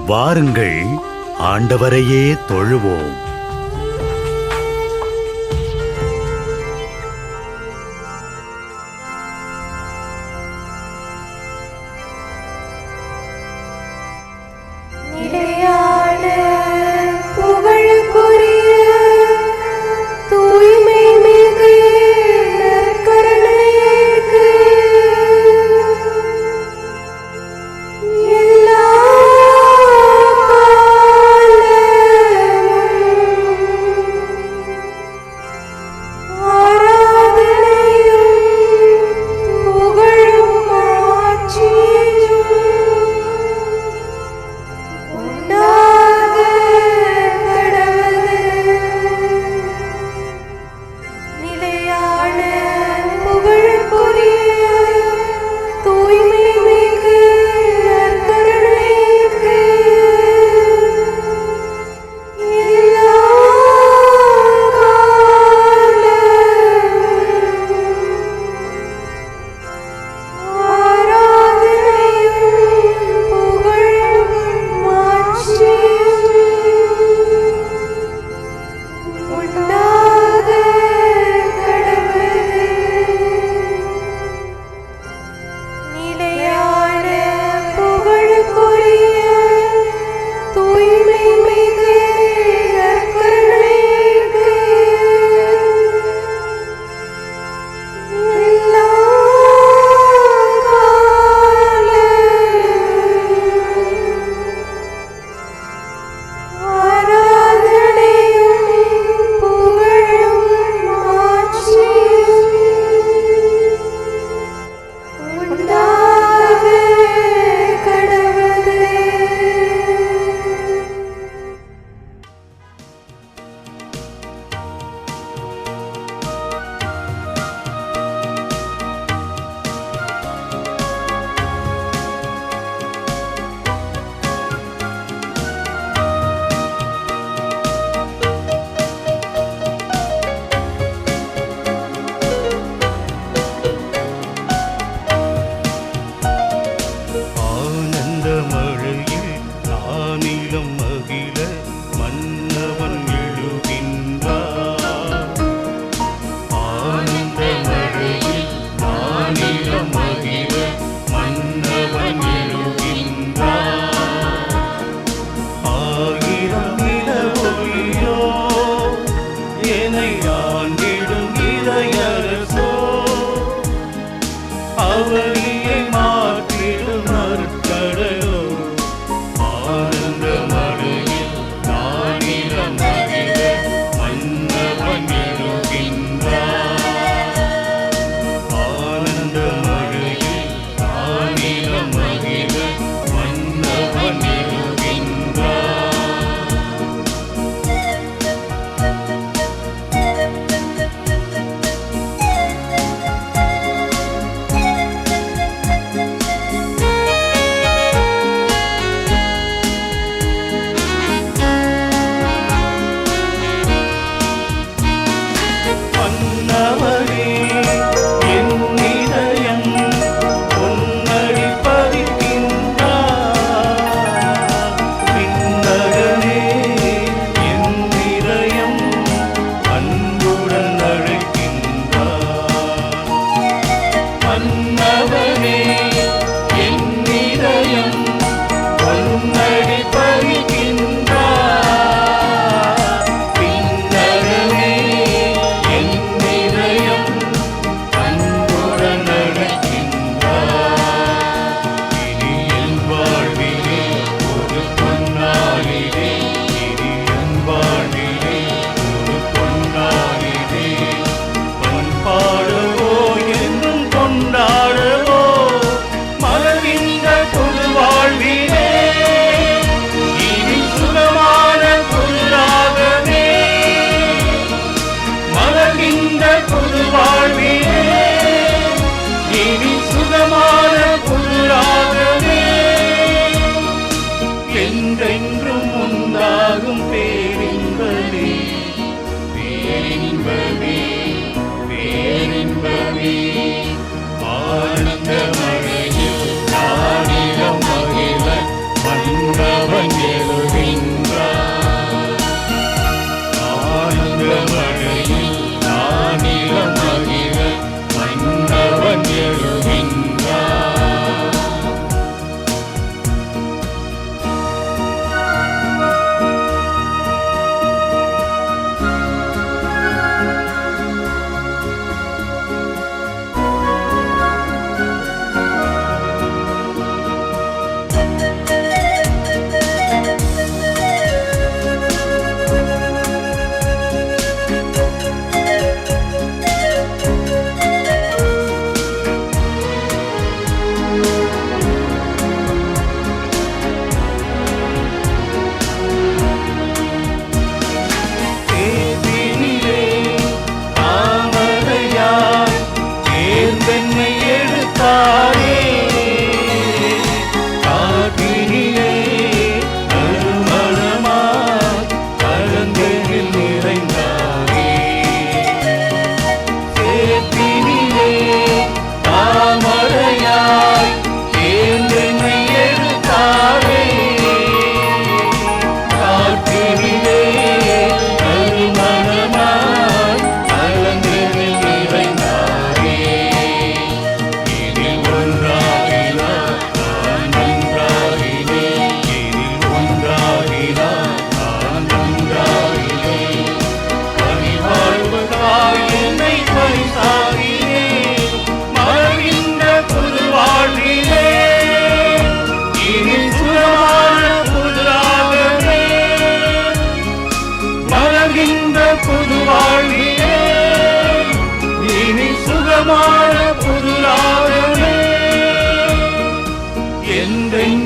வாருங்கள், ஆண்டவரையே தொழுவோம். No!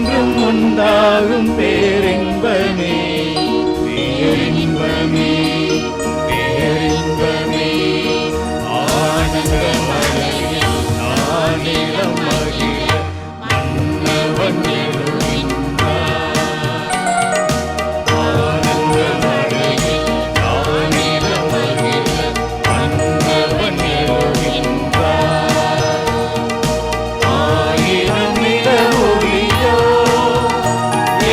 என்றும் உண்டாகும் பேரின்பமே, பேரின்பமே, பேரின்பமே. ஆனந்த மழையில் நானிலம் மகிழ மன்னவன் எழுகின்றார். ஆனந்த மழையில் நானிலம் மகிழ மன்னவன் எழுகின்றார். ஆயிரம் நிலவொளியோ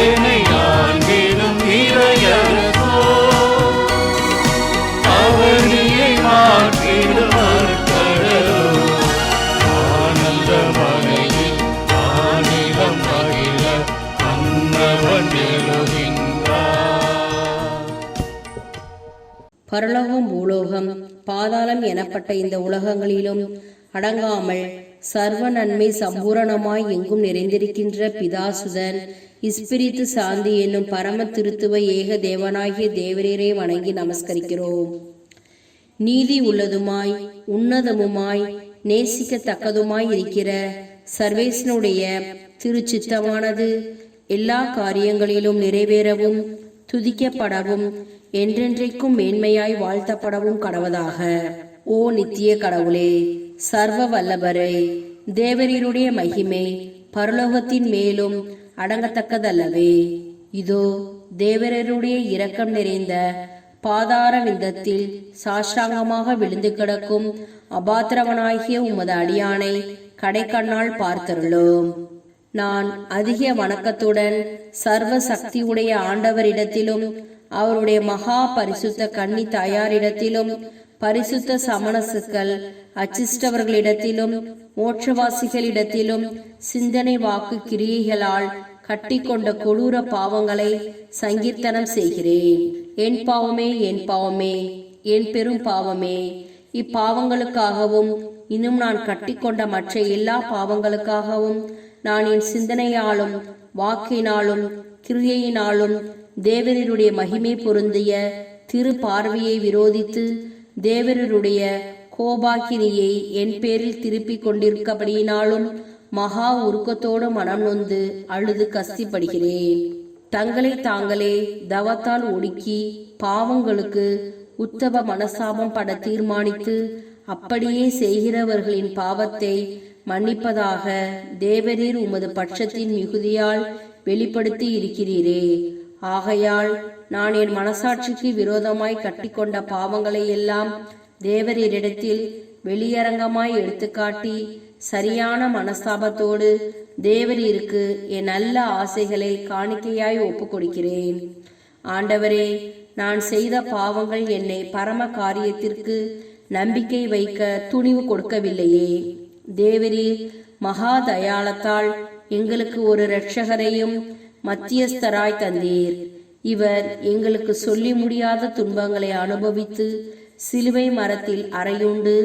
என்னை ஆண்டிடும் இறையரசோ, அவனியை மாற்றிடுவர் கடலோ. ஆனந்த மழையில் ஆனிலம் மகிழ மன்னவன் எழுகின்றார். பரலோகம், பூலோகம், பாதாளம் எனப்பட்ட இந்த உலகங்களிலும் அடங்காமல் சர்வ நன்மை சம்பூரணமாய் எங்கும் நிறைந்திருக்கின்ற பிதாசுதன் இஸ்பிரித்து சாந்தி என்னும் பரம திருத்துவ ஏக தேவனாகிய தேவரீரை வணங்கி நமஸ்கரிக்கிறோம். நீதி உள்ளதுமாய் உன்னதமுமாய் நேசிக்கத்தக்கதுமாய் இருக்கிற சர்வேசனுடைய திருச்சித்தமானது எல்லா காரியங்களிலும் நிறைவேறவும் துதிக்கப்படவும் என்றென்றைக்கும் மேன்மையாய் வாழ்த்தப்படவும் கடவதாக. ஓ நித்திய கடவுளே, சர்வ வல்லபரே, தேவரீருடைய மகிமை பரலோகத்தின் மேலும் அடங்கத்தக்கதல்லவே. இதோ தேவரருடைய இரக்கம் நிறைந்த பாதார விந்தத்தில் சாஷ்டாங்கமாக விழுந்து கிடக்கும் அபாத்திரவனாகிய உமது அடியானை கடைக்கண்ணால் பார்த்தருளும். நான் அதிக வணக்கத்துடன் சர்வ சக்தியுடைய ஆண்டவரிடத்திலும் அவருடைய மகா பரிசுத்த கன்னி தாயாரிடத்திலும் பரிசுத்த சமணசுக்கள் அச்சிஷ்டவர்களிடத்திலும் மோட்சவாசிகளிடத்திலும் சிந்தனை வாக்கு கிரியைகளால் கட்டி கொண்ட கொடூர பாவங்களை சங்கீர்த்தனம் செய்கிறேன். என் பாவமே, என் பாவமே, என் பெரும் பாவமே. இப்பாவங்களுக்காகவும் இன்னும் நான் கட்டிக்கொண்ட மற்ற எல்லா பாவங்களுக்காகவும் நான் என் சிந்தனையாலும் வாக்கினாலும் கிரியையினாலும் தேவரருடைய மகிமை பொருந்திய திரு பார்வையை விரோதித்து தேவரருடைய கோபாக்கினியை என் பேரில் திருப்பிக் கொண்டிருக்கபடியினாலும் மகா உருக்கத்தோடு மனம் நொந்து அழுது கஸ்திப்படுகிறேன். தங்களை தாங்களே தவத்தால் ஒடுக்கி பாவங்களுக்கு உத்தம மனசாபம் பட தீர்மானித்து அப்படியே செய்கிறவர்களின் பாவத்தை மன்னிப்பதாக தேவரீர் உமது பட்சத்தின் மிகுதியால் வெளிப்படுத்தி இருக்கிறீரே. ஆகையால் நான் என் மனசாட்சிக்கு விரோதமாய் கட்டிக்கொண்ட பாவங்களை எல்லாம் தேவரீரிடத்தில் வெளியரங்கமாய் எடுத்துக்காட்டி சரியான மனஸ்தாபத்தோடு தேவரீருக்கு என் நல்ல ஆசைகளை காணிக்கையாய் ஒப்புக் கொடுக்கிறேன். ஆண்டவரே, நான் செய்த பாவங்கள் என்னை பரம காரியத்திற்கு நம்பிக்கை வைக்க துணிவு கொடுக்கவில்லையே. தேவரீர் மகா தயாளத்தால் எங்களுக்கு ஒரு இரட்சகரையும் மத்தியஸ்தராய் தந்தீர். இவர் எங்களுக்கு சொல்லி முடியாத துன்பங்களை அனுபவித்து சிலுவை மரத்தில் அறையுண்டு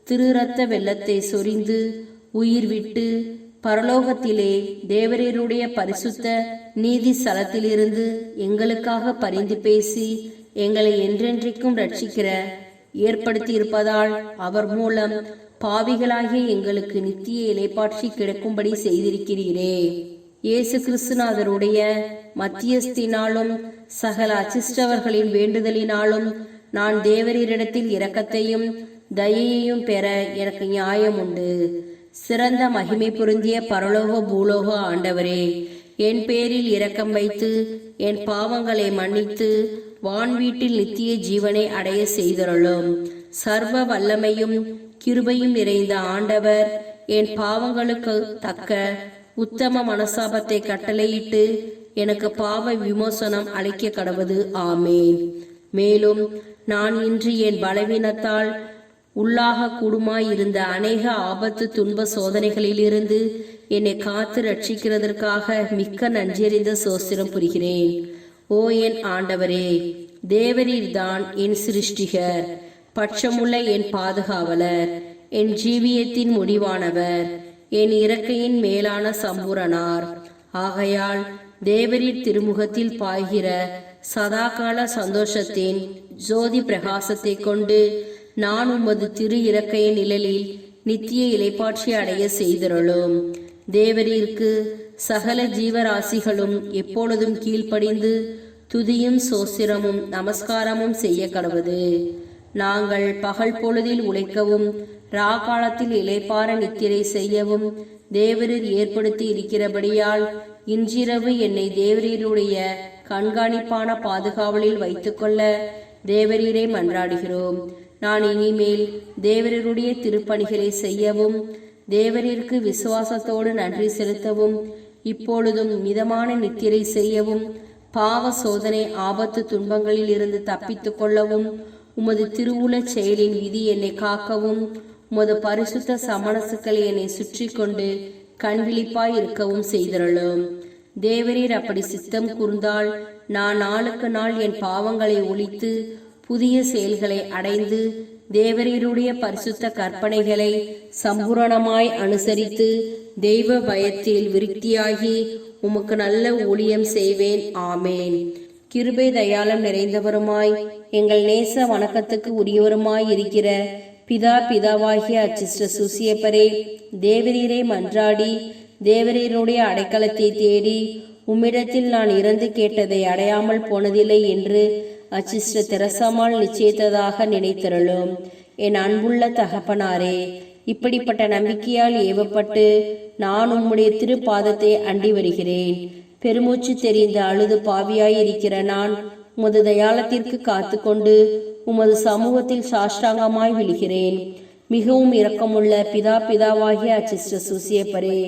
திருரத்த வெள்ளத்தை சொரிந்து உயிர் விட்டு பரலோகத்திலே தேவரீருடைய பரிசுத்த நீதி ஸ்தலத்திலிருந்து எங்களுக்காக பரிந்து பேசி எங்களை என்றென்றைக்கும் ரட்சிக்கிற ஏற்படுத்தி இருப்பதால் அவர் மூலம் பாவிகளாகிய எங்களுக்கு நித்திய இளைப்பாற்றி கிடைக்கும்படி செய்திருக்கிறீரே. இயேசு கிறிஸ்துநாதருடைய மத்தியஸ்தினாலும் சகல அச்சிஷ்டவர்களின் வேண்டுதலினாலும் நான் தேவரீரிடத்தில் இரக்கத்தையும் தயையையும் பெற எனக்கு நியாயம் உண்டு. சிறந்த மகிமை பொருந்திய பரலோக பூலோக ஆண்டவரே, என் பேரில் இரக்கம் வைத்து என் பாவங்களை மன்னித்து வான்வீட்டில் நித்திய ஜீவனை அடைய செய்தருளும். சர்வ வல்லமையும் கிருபையும் நிறைந்த ஆண்டவர் என் பாவங்களுக்கு தக்க உத்தம மனசாபத்தை கட்டளையிட்டு எனக்கு பாவ விமோசனம் அளிக்க கடவது. ஆமேன். மேலும் நான் இன்று என் பலவீனத்தால் உள்ளாக கூடுமாயிருந்த அநேக ஆபத்து துன்ப சோதனைகளிலிருந்து என்னை காத்து ரட்சிக்கிறதற்காக மிக்க நன்றியறிந்த சோஸ்திரம் புரிகிறேன். ஓ என் ஆண்டவரே, தேவரீர்தான் என் சிருஷ்டிகர், பட்சமுள்ள என் பாதுகாவலர், என் ஜீவியத்தின் முடிவானவர், என் இறக்கையின் மேலான சம்பூரணார். ஆகையால் தேவரீர் திருமுகத்தில் பாய்கிற சதாகால சந்தோஷத்தின் ஜோதி பிரகாசத்தை கொண்டு நான் உமது திரு இறக்கையின் நிழலில் நித்திய இளைப்பாட்சி அடைய செய்தருளும். தேவரீருக்கு சகல ஜீவராசிகளும் எப்பொழுதும் கீழ்ப்படிந்து துதியும் சோஸ்திரமும் நமஸ்காரமும் செய்ய கடவது. நாங்கள் பகல் பொழுதில் உழைக்கவும் ராகாலத்தில் இளைப்பாற நித்திரை செய்யவும் தேவரீர் ஏற்படுத்தி இருக்கிறபடியால் இன்றிரவு என்னை தேவரீருடைய கண்காணிப்பான பாதுகாவலில் வைத்துக்கொள்ள தேவரீரை மன்றாடுகிறோம். நான் இனிமேல் தேவரீருடைய திருப்பணிகளை செய்யவும் தேவரீருக்கு விசுவாசத்தோடு நன்றி செலுத்தவும் இப்பொழுதும் மிதமான நித்திரை செய்யவும் பாவ சோதனை ஆபத்து துன்பங்களில் இருந்து தப்பித்து கொள்ளவும் உமது திருவுளச் செயலின் விதி என்னை காக்கவும் உமது பரிசுத்த சமணசுக்களை என்னை சுற்றி கொண்டு கண்விழிப்பாய் இருக்கவும் செய்திருளும். தேவரீர் அப்படி சித்தம் கூர்ந்தால் நான் நாளுக்கு நாள் என் பாவங்களை ஒழித்து புதிய செயல்களை அடைந்து தேவரீருடைய பரிசுத்த கற்பனைகளை சம்பூரணமாய் அனுசரித்து தெய்வ பயத்தில் விருத்தியாகி உமக்கு நல்ல ஊழியம் செய்வேன். ஆமேன். கிருபை தயாளம் நிறைந்தவருமாய் எங்கள் நேச வணக்கத்துக்கு உரியவருமாய் இருக்கிற பிதாவாகிய அச்சிஷ்ட சூசியப்பரே, தேவரீரை மன்றாடி தேவரீருடைய அடைக்கலத்தை தேடி உம்மிடத்தில் நான் இறந்து கேட்டதை அடையாமல் போனதில்லை என்று அச்சிஷ்ட தெரசாமால் நிச்சயித்ததாக நினைத்திருளும். என் அன்புள்ள தகப்பனாரே, இப்படிப்பட்ட நம்பிக்கையால் ஏவப்பட்டு நான் உம்முடைய திருப்பாதத்தை அண்டி வருகிறேன். பெருமூச்சு தெரிந்த அழுது பாவியாயிருக்கிற நான் உமது தயாளத்திற்கு காத்து கொண்டு உமது சமூகத்தில் சாஷ்டாங்கமாய் விழுகிறேன். மிகவும் இரக்கமுள்ள பிதாவாகிய அச்சிஷ்ட சூசியப்பரே,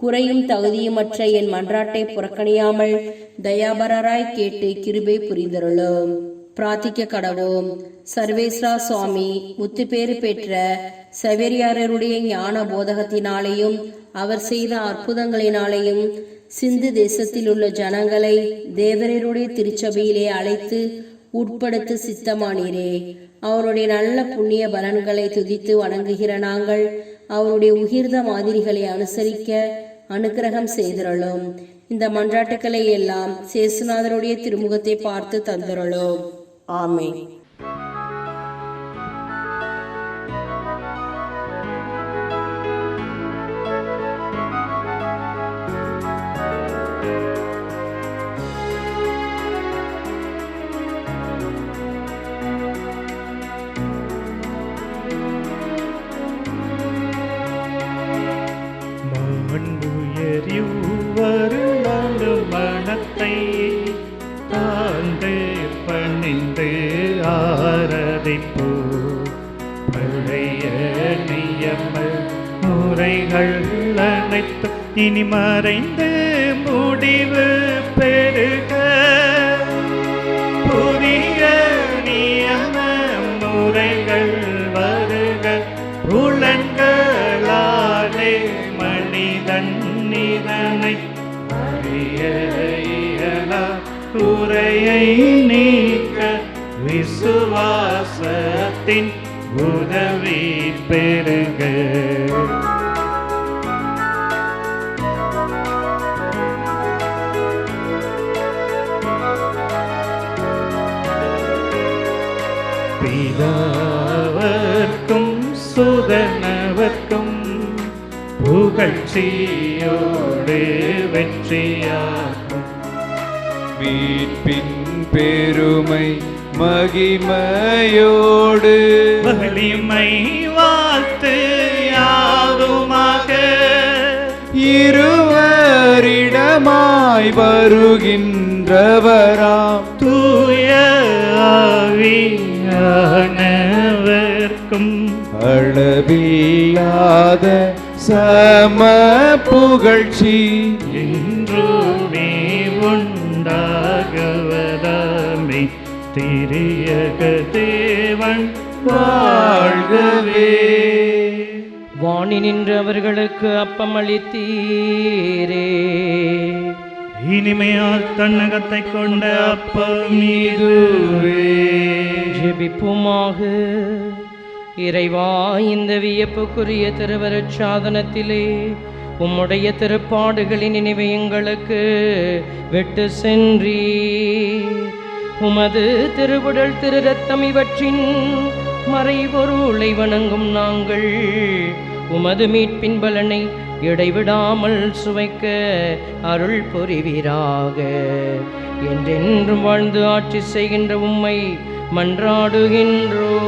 குறையும் தகுதியுமற்ற என் மன்றாட்டை புறக்கணியாமல் தயாபரராய் கேட்டு கிருபை புரிந்தருளும். பிரார்த்திக்க கடவோம். சர்வேஸ்வரா சுவாமி முத்துப்பேறு பெற்ற சவேரியாரருடைய ஞான போதகத்தினாலேயும் அவர் செய்த அற்புதங்களினாலேயும் சிந்து தேசத்தில் உள்ள ஜனங்களை தேவரருடைய திருச்சபையிலே அழைத்து உட்படுத்த சித்தமானீரே. அவருடைய நல்ல புண்ணிய பலன்களை துதித்து வணங்குகிற நாங்கள் அவருடைய உகிர்ந்த மாதிரிகளை அனுசரிக்க அனுக்கிரகம் செய்திருளும். இந்த மன்றாட்டுக்களை எல்லாம் சேசுநாதருடைய திருமுகத்தை பார்த்து தந்திருளும். ஆமென். மனத்தை தாழ்ந்து பணிந்து ஆராதிப்போ. பழைய நியம முறைகள் அனைத்து இனி மறைந்து முடிவு பெருக. புதிய நியம முறைகள் வருக. புலன்களாலே மனிதன் இதனை குறையை நீக்க விசுவாசத்தின் உதவி பெருக. பிதாவர்க்கும் சுதனவர்க்கும் புகழ்ச்சியோடு வெற்றியாகும். மீட்பின் பெருமை மகிமையோடு வலிமை வாழ்த்து யாதுமாக. இருவரிடமாய் வருகின்றவராம் தூய ஆவியானவர்க்கும் அளவில்லாத சம புகழ்ச்சி என்றுமே உண்டாகவதாமே. திரியக தேவன் வாழ்கவே. வாணி நின்று அவர்களுக்கு அப்பம் அளித்தீரே. இனிமையால் தன்னகத்தை கொண்ட அப்பம் இதுவே. ஜெபிப்புமாக. இறைவா, இந்த வியப்புக்குரிய திருவருட் சாதனத்திலே உம்முடைய திருப்பாடுகளின் நினைவை எங்களுக்கு விட்டு சென்றீர். உமது திருவுடல் திரு ரத்தம் இவற்றின் மறைபொருளை வணங்கும் நாங்கள் உமது மீட்பின் பலனை இடைவிடாமல் சுவைக்க அருள் புரிவீராக. என்றென்றும் வாழ்ந்து ஆட்சி செய்கின்ற உம்மை மன்றாடுகின்றோம்.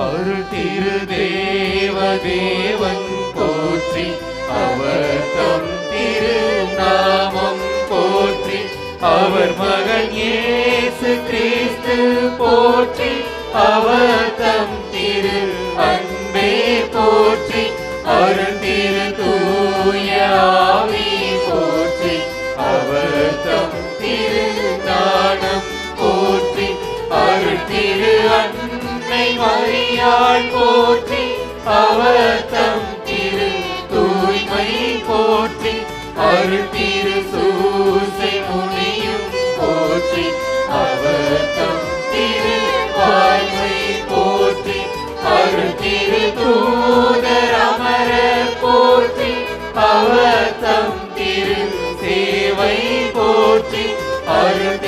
அருள் திரு தேவன் போற்றி, அவர் தம் திரு நாமம் போற்றி, அவர் மகன் இயேசு கிறிஸ்து போற்றி, அவர் தம் திரு அன்பே போற்றி, அருள் திரு தூய ஆவி போற்றி, அவர் தம் திரு ஞானம் போற்றி, அருள் திரு அன்னை மரியாள் போற்றி, அவர் தம் திரு தூய்மை போற்றி, அருள் திரு சூசை முனியும் போற்றி, அவர் தம் திரு வாய்மை போற்றி, அருள் திரு தூதர் அமரர் போற்றி, அவர் தம் திரு சேவை போற்றி, அருள்